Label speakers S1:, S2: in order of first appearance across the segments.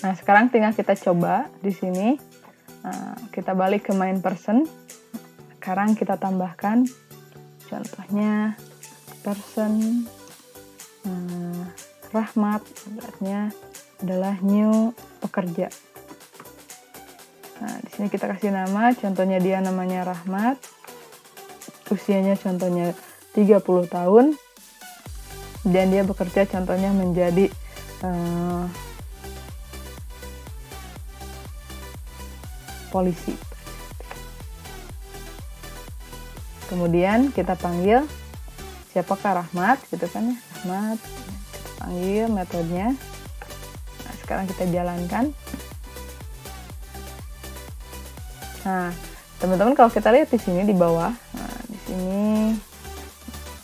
S1: Nah, sekarang tinggal kita coba di sini. Nah, kita balik ke main person. Sekarang kita tambahkan contohnya person Rahmat, artinya adalah new pekerja. Nah, di sini kita kasih nama, contohnya dia namanya Rahmat. Usianya contohnya 30 tahun. Dan dia bekerja contohnya menjadi polisi. Kemudian kita panggil siapakah Rahmat, gitu kan ya, Rahmat. Kita panggil metodenya. Nah, sekarang kita jalankan. Nah, teman-teman kalau kita lihat di sini di bawah, nah, di sini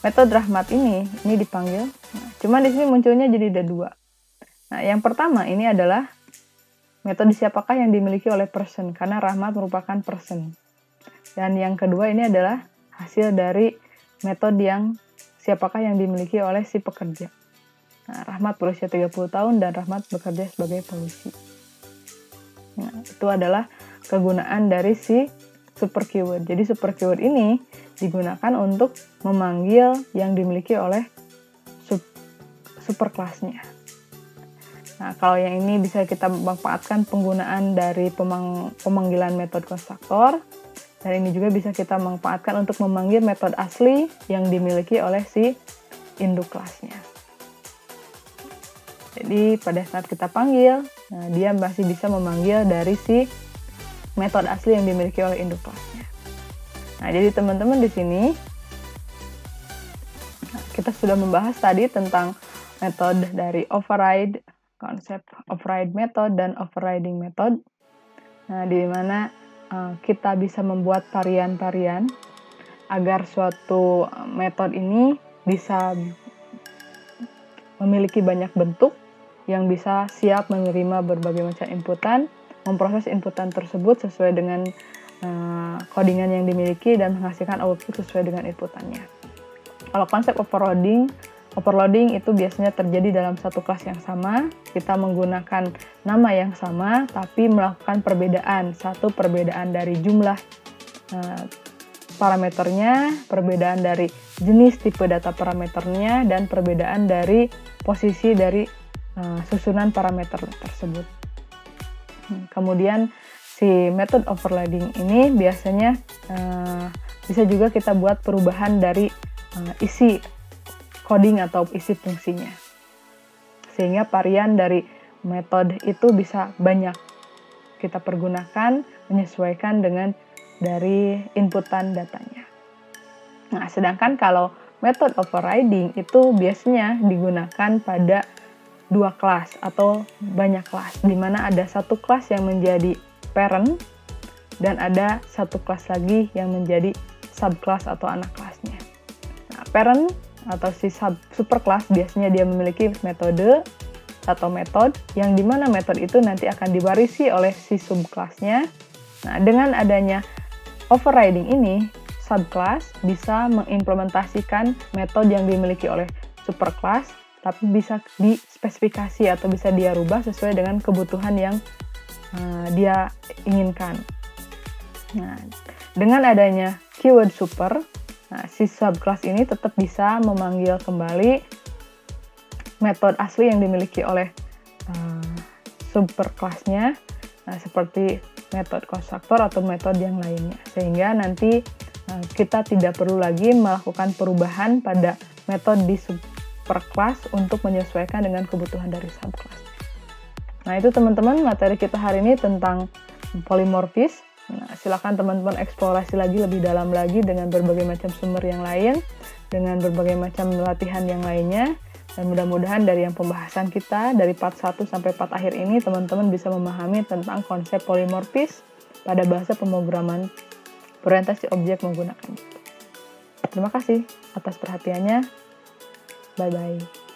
S1: metode Rahmat ini dipanggil. Nah, cuma di sini munculnya jadi ada 2. Nah, yang pertama ini adalah metode siapakah yang dimiliki oleh person, karena Rahmat merupakan person. Dan yang kedua ini adalah hasil dari metode yang siapakah yang dimiliki oleh si pekerja. Nah, Rahmat berusia 30 tahun dan Rahmat bekerja sebagai polisi. Nah, itu adalah kegunaan dari si super keyword. Jadi super keyword ini digunakan untuk memanggil yang dimiliki oleh super kelasnya. Nah, kalau yang ini bisa kita manfaatkan penggunaan dari pemanggilan metode konstruktor. Dan ini juga bisa kita manfaatkan untuk memanggil metode asli yang dimiliki oleh si induk kelasnya. Jadi pada saat kita panggil, nah, dia masih bisa memanggil dari si metode asli yang dimiliki oleh induk kelasnya. Nah, jadi teman-teman di sini kita sudah membahas tadi tentang metode dari override, konsep override method dan overriding method. Nah, di mana kita bisa membuat varian-varian agar suatu metode ini bisa memiliki banyak bentuk yang bisa siap menerima berbagai macam inputan, memproses inputan tersebut sesuai dengan codingan yang dimiliki dan menghasilkan output sesuai dengan inputannya. Kalau konsep overloading itu biasanya terjadi dalam satu kelas yang sama. Kita menggunakan nama yang sama, tapi melakukan perbedaan. Satu, perbedaan dari jumlah parameternya, perbedaan dari jenis tipe data parameternya, dan perbedaan dari posisi dari susunan parameter tersebut. Kemudian si method overloading ini biasanya bisa juga kita buat perubahan dari isi coding atau isi fungsinya. Sehingga varian dari metode itu bisa banyak kita pergunakan menyesuaikan dengan dari inputan datanya. Nah, sedangkan kalau method overriding itu biasanya digunakan pada 2 kelas atau banyak kelas, di mana ada satu kelas yang menjadi parent dan ada satu kelas lagi yang menjadi subclass atau anak kelasnya. Nah, parent atau si superclass biasanya dia memiliki metode atau metode yang dimana metode itu nanti akan diwarisi oleh si subclassnya. Nah, dengan adanya overriding ini, subclass bisa mengimplementasikan metode yang dimiliki oleh superclass, tapi bisa dispesifikasi atau bisa dia rubah sesuai dengan kebutuhan yang dia inginkan. Nah, dengan adanya keyword super, nah, si subclass ini tetap bisa memanggil kembali metode asli yang dimiliki oleh superclassnya, nah, seperti metode konstruktor atau metode yang lainnya. Sehingga nanti kita tidak perlu lagi melakukan perubahan pada metode di superclass untuk menyesuaikan dengan kebutuhan dari subclass. Nah, itu teman-teman materi kita hari ini tentang polymorphism. Nah, silakan teman-teman eksplorasi lagi lebih dalam lagi dengan berbagai macam sumber yang lain, dengan berbagai macam latihan yang lainnya, dan mudah-mudahan dari yang pembahasan kita dari part 1 sampai part akhir ini teman-teman bisa memahami tentang konsep polymorphism pada bahasa pemrograman berorientasi objek menggunakan. Terima kasih atas perhatiannya. Bye-bye.